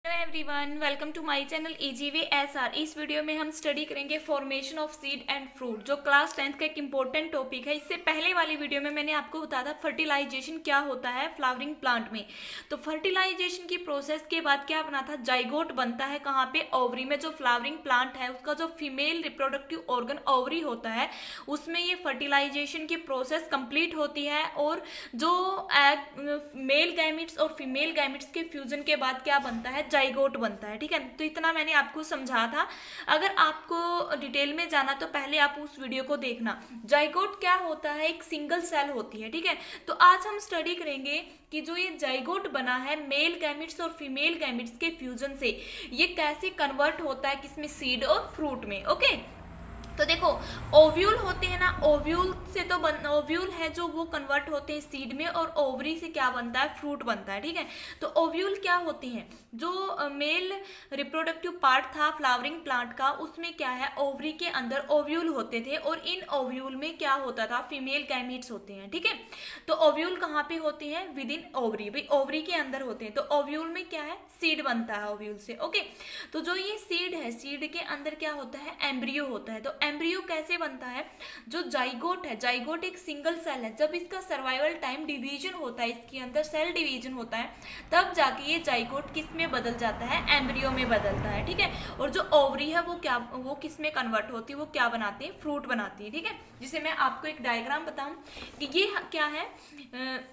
Hello everyone, welcome to my channel EGVSR। इस video में हम स्टडी करेंगे formation of seed and fruit, जो क्लास 10th का एक इंपॉर्टेंट टॉपिक है। इससे पहले वाली वीडियो में मैंने आपको बताया था फर्टिलाइजेशन क्या होता है फ्लावरिंग प्लांट में। तो फर्टिलाइजेशन की प्रोसेस के बाद क्या बना था, जाइगोट बनता है। कहाँ पे? ओवरी में। जो फ्लावरिंग प्लांट है उसका जो फीमेल रिप्रोडक्टिव ऑर्गन ओवरी होता है, उसमें ये फर्टिलाइजेशन की प्रोसेस कंप्लीट होती है। और जो मेल गैमिट्स और फीमेल गैमिट्स के फ्यूजन के बाद क्या बनता है, जाइगोट बनता है। ठीक है, तो इतना मैंने आपको समझा था। अगर आपको डिटेल में जाना तो पहले आप उस वीडियो को देखना। जाइगोट क्या होता है, एक सिंगल सेल होती है। ठीक है, तो आज हम स्टडी करेंगे कि जो ये जाइगोट बना है मेल गैमिट्स और फीमेल गैमिट्स के फ्यूजन से, ये कैसे कन्वर्ट होता है किसमें, सीड और फ्रूट में। ओके, तो देखो ओव्यूल होते हैं ना, ओव्यूल से तो ओव्यूल है जो वो कन्वर्ट होते हैं सीड में, और ओवरी से क्या बनता है, फ्रूट बनता है। ठीक है, तो ओव्यूल क्या होते हैं, जो मेल रिप्रोडक्टिव पार्ट था फ्लावरिंग प्लांट का, उसमें क्या है, ओवरी के अंदर ओव्यूल होते थे, और इन ओव्यूल में क्या होता था, फीमेल गैमीट्स होते हैं। ठीक है, तो ओव्यूल कहाँ पे होते हैं, विद इन ओवरी, भाई ओवरी के अंदर होते हैं। तो ओव्यूल में क्या है, सीड बनता है ओव्यूल से। ओके, तो जो ये सीड है, सीड के अंदर क्या होता है, एम्ब्रियो होता है। तो एम्ब्रियो कैसे बनता है, जो जाइगोट है, जाइगोट एक सिंगल सेल है। जब इसका सर्वाइवल टाइम डिवीजन होता है, इसके अंदर सेल डिवीजन होता है, तब जाके ये जाइगोट किस में बदल जाता है, एम्ब्रियो में बदलता है। ठीक है, और जो ओवरी है वो क्या, वो किस में कन्वर्ट होती है, वो क्या बनाती है, फ्रूट बनाती है। ठीक है, जिसे मैं आपको एक डायग्राम बताऊं कि ये क्या है,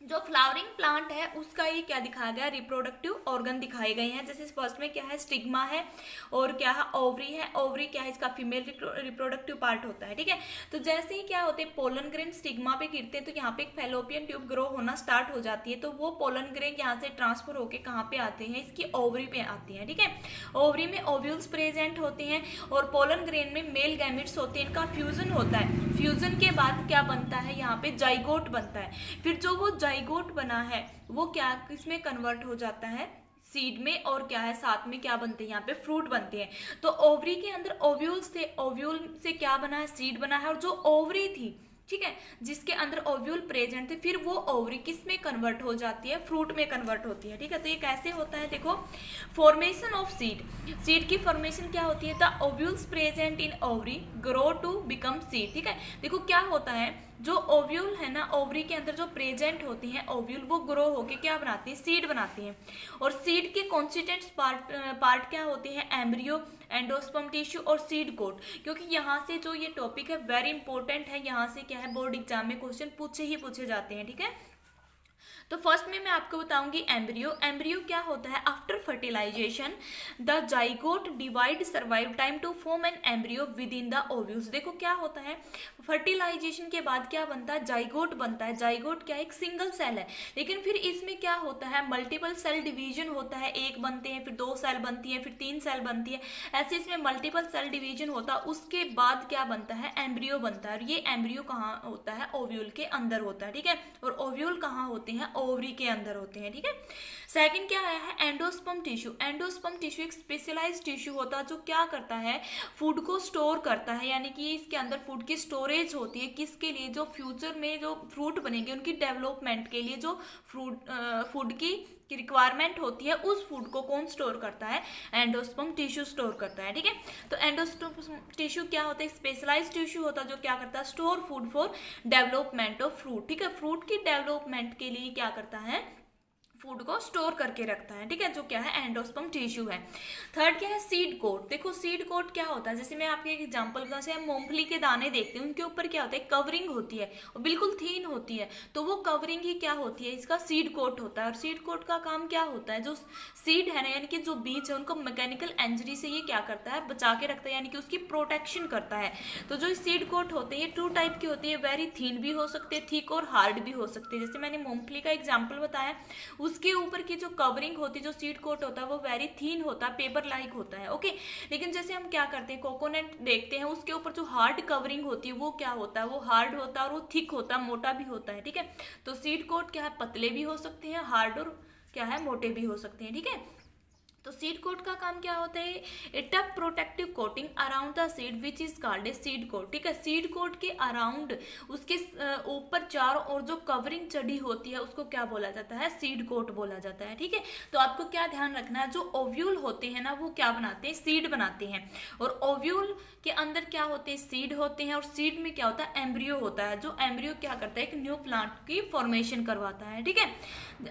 जो फ्लावरिंग प्लांट है उसका ये क्या दिखाया गया, रिप्रोडक्टिव ऑर्गन दिखाए गए हैं। जैसे फर्स्ट में क्या है, स्टिग्मा है, और क्या है, ओवरी है। ओवरी क्या है, इसका फीमेल रिप्रोडक्टिव पार्ट होता है। ठीक है, तो जैसे ही क्या होते हैं, पोलन ग्रेन स्टिग्मा पे गिरते हैं, तो यहाँ पे एक फैलोपियन ट्यूब ग्रो होना स्टार्ट हो जाती है। तो वो पोलन ग्रेन यहाँ से ट्रांसफर होके कहाँ पे आते हैं, इसकी ओवरी पे आती है। ठीक है, ओवरी में ओव्यूल्स प्रेजेंट होते हैं, और पोलन ग्रेन में मेल गैमिट्स होते हैं, इनका फ्यूजन होता है। फ्यूजन के बाद क्या बनता है, यहाँ पे जाइगोट बनता है। फिर जो वो जाइगोट बना है वो क्या, किसमें कन्वर्ट हो जाता है, सीड में, और क्या है, साथ में क्या बनते हैं, यहाँ पे फ्रूट बनते हैं। तो ओवरी के अंदर ओव्यूल्स थे, ओव्यूल से क्या बना है, सीड बना है। और जो ओवरी थी, ठीक है, जिसके अंदर ओव्यूल प्रेजेंट थे, फिर वो ओवरी किस में कन्वर्ट हो जाती है, फ्रूट में कन्वर्ट होती है। ठीक है, तो ये कैसे होता है, देखो फॉर्मेशन ऑफ सीड, सीड की फॉर्मेशन क्या होती है, the ovules present in ovary grow to become seed. ठीक है, देखो क्या होता है, जो ओव्यूल है ना, ओवरी के अंदर जो प्रेजेंट होती हैं ओव्यूल, वो ग्रो होके क्या बनाती है, सीड बनाती हैं। और सीड के कॉन्स्टिट्यूएंट्स पार्ट क्या होते हैं, एम्ब्रियो, एंडोस्पर्म टिश्यू और सीड कोट। क्योंकि यहाँ से जो ये टॉपिक है वेरी इंपॉर्टेंट है, यहाँ से क्या है, बोर्ड एग्जाम में क्वेश्चन पूछे जाते हैं। ठीक है, तो फर्स्ट में मैं आपको बताऊंगी एम्ब्रियो। एम्ब्रियो क्या होता है, after fertilisation the zygote divide survive time to form an embryo within the ovules. देखो क्या होता है, फर्टिलाइजेशन के बाद क्या बनता है, जाइगोट बनता है। जाइगोट क्या, एक सिंगल सेल है, लेकिन फिर इसमें क्या होता है, मल्टीपल सेल डिवीजन होता है। एक बनते हैं, फिर 2 सेल बनती है, फिर 3 सेल बनती है, ऐसे इसमें मल्टीपल सेल डिवीजन होता है। उसके बाद क्या बनता है, एम्ब्रियो बनता है। और ये एम्ब्रियो कहाँ होता है, ओव्यूल के अंदर होता है। ठीक है, और ओव्यूल कहाँ होते हैं, ओवरी के अंदर होते हैं। ठीक है, सेकंड क्या आया है, एंडोस्पर्म टिश्यू। एंडोस्पर्म टिश्यू एक स्पेशलाइज्ड टिश्यू होता है, जो क्या करता है, फूड को स्टोर करता है। यानी कि इसके अंदर फूड की स्टोरेज होती है, किसके लिए, जो फ्यूचर में जो फ्रूट बनेंगे उनकी डेवलपमेंट के लिए, जो फूड की रिक्वायरमेंट होती है, उस फूड को कौन स्टोर करता है, एंडोस्पर्म टिश्यू स्टोर करता है। ठीक है, तो एंडोस्पर्म टिश्यू क्या होता है, स्पेशलाइज्ड टिश्यू होता है, जो क्या करता है, store food for development of fruit. ठीक है, फ्रूट की डेवलपमेंट के लिए क्या करता है, फूड को स्टोर करके रखता है। ठीक है, जो क्या है, एंडोस्पर्म टिश्यू है। थर्ड क्या है, सीड कोट। देखो सीड कोट क्या होता है, जैसे मैं आपके एक एग्जांपल बताऊं, जैसे हम मूंगफली के दाने देखते हैं, उनके ऊपर क्या होता है, कवरिंग होती है, और बिल्कुल थीन होती है। तो वो कवरिंग ही क्या होती है, इसका सीड कोट होता है। और सीड कोट का काम क्या होता है, जो सीड है ना, यानी कि जो बीज है, उनको मैकेनिकल इंजरी से ये क्या करता है, बचा के रखता है, यानी कि उसकी प्रोटेक्शन करता है। तो जो सीड कोट होते हैं, ये 2 टाइप की होती है, वेरी थीन भी हो सकते हैं, थिक और हार्ड भी हो सकते हैं। जैसे मैंने मूंगफली का एग्जाम्पल बताया, उसके ऊपर की जो कवरिंग होती है, जो सीड कोट होता है, वो वेरी थीन होता है, पेपर लाइक होता है। ओके, लेकिन जैसे हम क्या करते हैं, कोकोनट देखते हैं, उसके ऊपर जो हार्ड कवरिंग होती है वो क्या होता है, वो हार्ड होता है, और वो थिक होता है, मोटा भी होता है। ठीक है, तो सीड कोट क्या है, पतले भी हो सकते हैं, हार्ड, और क्या है, मोटे भी हो सकते हैं। ठीक है, तो सीड कोट का काम क्या होता है, a tough protective coating around the seed which is called a seed coat. ठीक है, सीड कोट के अराउंड, उसके ऊपर चारों ओर जो कवरिंग चढ़ी होती है उसको क्या बोला जाता है, सीड कोट बोला जाता है। ठीक है, तो आपको क्या ध्यान रखना है, जो ओव्यूल होते हैं ना वो क्या बनाते हैं, सीड बनाते हैं, और ओव्यूल के अंदर क्या होते हैं, सीड होते हैं, और सीड में क्या होता है, एम्ब्रियो होता है, जो एम्ब्रियो क्या करता है, एक न्यू प्लांट की फॉर्मेशन करवाता है। ठीक है,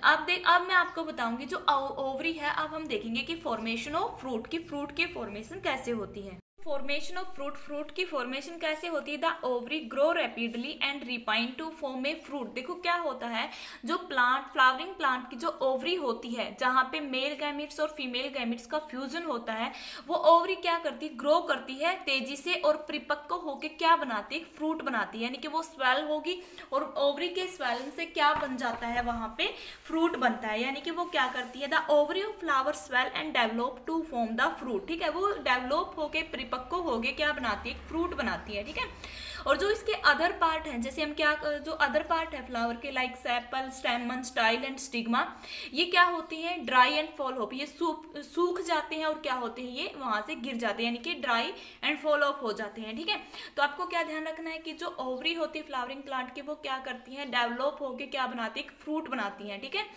अब मैं आपको बताऊंगी जो ओवरी है, अब हम देखेंगे कि फॉर्मेशन ऑफ फ्रूट की फॉर्मेशन कैसे होती है। फॉर्मेशन ऑफ फ्रूट की फॉर्मेशन कैसे होती है, the ovary grow rapidly and ripen to form a fruit. देखो क्या होता है, जो प्लांट, फ्लावरिंग प्लांट की जो ओवरी होती है, जहां पे मेल गैमेट्स और फीमेल गैमेट्स का फ्यूजन होता है, वो ओवरी क्या करती है, ग्रो करती है तेजी से, और परिपक्व होकर क्या बनाती है, फ्रूट बनाती है, यानी कि वो स्वेल होगी, और ओवरी के स्वेलिंग से क्या बन जाता है, वहां पे फ्रूट बनता है, यानी कि वो क्या करती है, the ovary of flower swell and develop to form the fruit. ठीक है, वो डेवलप होके पक्को हो गए क्या बनाती है, फ्रूट बनाती है। ठीक है, और जो इसके अदर पार्ट हैं, जैसे हम क्या, जो अदर पार्ट है फ्लावर के, like sepal, स्टेमन, style and stigma, ये क्या होती हैं, ड्राई एंड फॉल ऑफ, ये सूख जाते हैं और क्या होते हैं, ये वहां से गिर जाते हैं, यानी कि ड्राई एंड फॉल ऑफ हो जाते हैं। ठीक है, तो आपको क्या ध्यान रखना है कि जो ओवरी होती है फ्लावरिंग प्लांट की, वो क्या करती है, डेवलप होकर क्या बनाती है, फ्रूट बनाती है। ठीक है,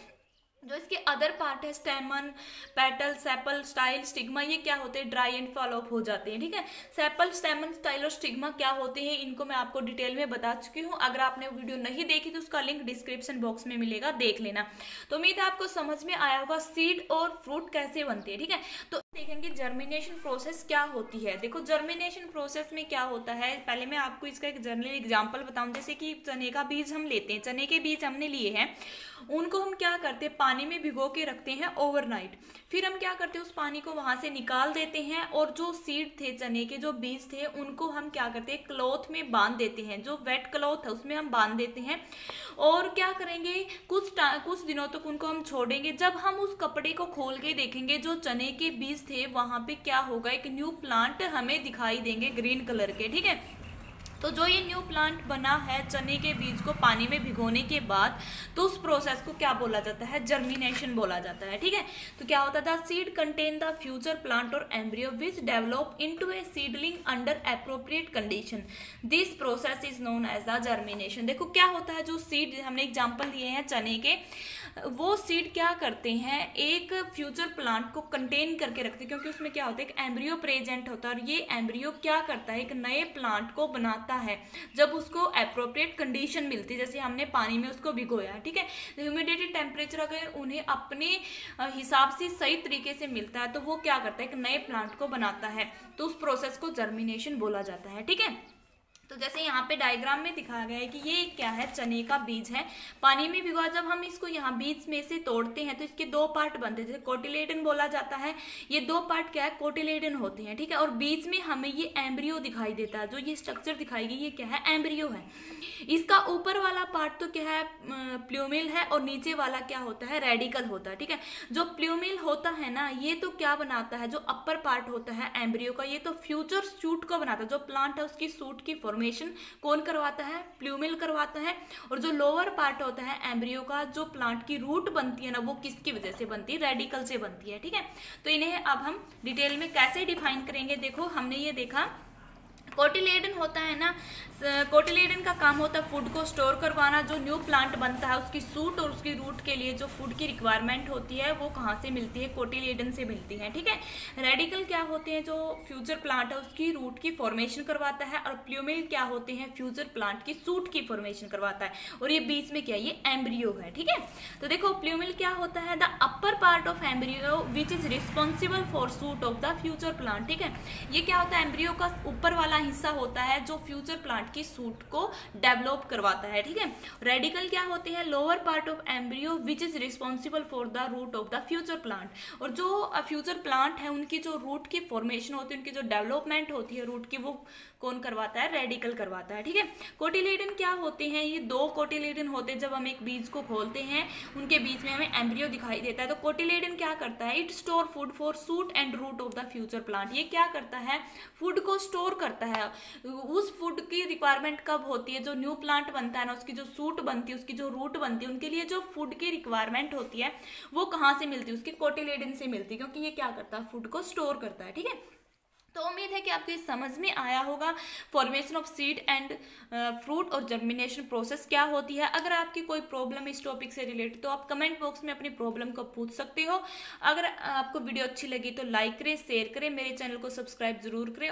जो इसके अदर पार्ट है, स्टेमन, पेटल, सेपल, स्टाइल, स्टिग्मा, ये क्या होते हैं, ड्राई एंड फॉल ऑफ हो जाते हैं। ठीक है, सेपल, स्टेमन, स्टाइल और स्टिग्मा क्या होते हैं, इनको मैं आपको डिटेल में बता चुकी हूँ। अगर आपने वीडियो नहीं देखी तो उसका लिंक डिस्क्रिप्शन बॉक्स में मिलेगा, देख लेना। तो उम्मीद है आपको समझ में आया होगा सीड और फ्रूट कैसे बनते हैं। ठीक है, तो देखेंगे जर्मिनेशन प्रोसेस क्या होती है। देखो जर्मिनेशन प्रोसेस में क्या होता है, पहले मैं आपको इसका एक जनरल एग्जांपल बताऊं। जैसे कि चने का बीज हम लेते हैं, चने के बीज हमने लिए हैं, उनको हम क्या करते हैं, पानी में भिगो के रखते हैं ओवरनाइट। फिर हम क्या करते हैं, उस पानी को वहां से निकाल देते हैं, और जो सीड थे, चने के जो बीज थे, उनको हम क्या करते हैं, क्लॉथ में बांध देते हैं, जो वेट क्लॉथ है उसमें हम बांध देते हैं, और क्या करेंगे, कुछ दिनों तक उनको हम छोड़ेंगे। जब हम उस कपड़े को खोल के देखेंगे, जो चने के बीज थे वहां पे क्या होगा, एक न्यू प्लांट हमें दिखाई देंगे ग्रीन कलर के। ठीक है, तो जो ये न्यू प्लांट बना है चने के बीज को पानी में भिगोने के बाद, तो उस प्रोसेस को क्या बोला जाता है, जर्मिनेशन बोला जाता है। ठीक है, तो क्या होता है, the seed contain the future plant और embryo which develop into a seedling under appropriate condition. This process is known as the germination. देखो क्या होता है, जो सीड हमने एग्जाम्पल दिए हैं चने के, वो सीड क्या करते हैं, एक फ्यूचर प्लांट को कंटेन करके रखते हैं, क्योंकि उसमें क्या होता है, एक एम्ब्रियो प्रेजेंट होता है, और ये एम्ब्रियो क्या करता है, एक नए प्लांट को बनाता है जब उसको एप्रोप्रिएट कंडीशन मिलती है, जैसे हमने पानी में उसको भिगोया। ठीक है, ह्यूमिडिटी, टेम्परेचर अगर उन्हें अपने हिसाब से सही तरीके से मिलता है, तो वो क्या करता है, एक नए प्लांट को बनाता है, तो उस प्रोसेस को जर्मिनेशन बोला जाता है। ठीक है, तो जैसे यहाँ पे डायग्राम में दिखाया गया है कि ये क्या है, चने का बीज है, पानी में भिगोआ। जब हम इसको यहाँ बीज में से तोड़ते हैं तो इसके दो पार्ट बनते हैं, जैसे कोटिलेडन बोला जाता है। ये दो पार्ट क्या है, कोटिलेडन होते हैं। ठीक है, और बीच में हमें ये एम्ब्रियो दिखाई देता है, जो ये स्ट्रक्चर दिखाई गई, ये क्या है, एम्ब्रियो है। इसका ऊपर वाला पार्ट तो क्या है, प्लूमिल है, और नीचे वाला क्या होता है, रेडिकल होता है। ठीक है, जो प्लूमिल होता है ना, ये तो क्या बनाता है, जो अपर पार्ट होता है एम्ब्रियो का, ये तो फ्यूचर शूट को बनाता है। जो प्लांट है उसकी शूट की फॉर्मेशन कौन करवाता है, प्लूमिल करवाता है। और जो लोअर पार्ट होता है एम्ब्रियो का, जो प्लांट की रूट बनती है ना, वो किसकी वजह से बनती है, रेडिकल से बनती है। ठीक है, तो इन्हें अब हम डिटेल में कैसे डिफाइन करेंगे। देखो हमने ये देखा, कोटिलेडन होता है ना, कोटिलेडन का काम होता है फूड को स्टोर करवाना। जो न्यू प्लांट बनता है उसकी सूट और उसकी रूट के लिए जो फूड की रिक्वायरमेंट होती है, वो कहाँ से मिलती है, कोटिलेडन से मिलती है। ठीक है, रेडिकल क्या होते हैं, जो फ्यूचर प्लांट है उसकी रूट की फॉर्मेशन करवाता है, और प्लूमिल क्या होते हैं, फ्यूचर प्लांट की सूट की फॉर्मेशन करवाता है, और ये बीच में क्या है, ये एम्ब्रियो है। ठीक है, तो देखो प्लूमिल क्या होता है, the upper part of embryo which is responsible for suit of the future plant. ठीक है, ये क्या होता है, एम्ब्रियो का ऊपर वाला हिस्सा होता है जो फ्यूचर प्लांट की सूट को डेवलप करवाता है। ठीक है, रेडिकल क्या होते हैं, lower part of embryo which is responsible for the root of the future plant. और जो फ्यूचर प्लांट है उनकी जो रूट की फॉर्मेशन होती है, उनकी जो डेवलपमेंट होती है रूट की, वो कौन करवाता है, रेडिकल करवाता है। ठीक है, कोटिलेडन क्या होते हैं, ये दो कोटिलेडन होते हैं। जब हम एक बीज को खोलते हैं, उनके बीच में हमें एम्ब्रियो दिखाई देता है। तो कोटिलेडन क्या करता है, it store food for shoot and root of the future plant. ये क्या करता है, फूड को स्टोर करता है, उस फूड की रिक्वायरमेंट कब होती है, जो न्यू प्लांट बनता है ना, उसकी जो सूट बनती है, उसकी जो रूट बनती है, उनके लिए जो फूड की रिक्वायरमेंट होती है वो कहाँ से मिलती है, उसकी कोटिलेडन से मिलती है, क्योंकि ये क्या करता है, फूड को स्टोर करता है। ठीक है, तो उम्मीद है कि आपको ये समझ में आया होगा formation of seed and fruit और जर्मिनेशन प्रोसेस क्या होती है। अगर आपकी कोई प्रॉब्लम इस टॉपिक से रिलेटेड तो आप कमेंट बॉक्स में अपनी प्रॉब्लम को पूछ सकते हो। अगर आपको वीडियो अच्छी लगी तो लाइक करें, शेयर करें, मेरे चैनल को सब्सक्राइब जरूर करें।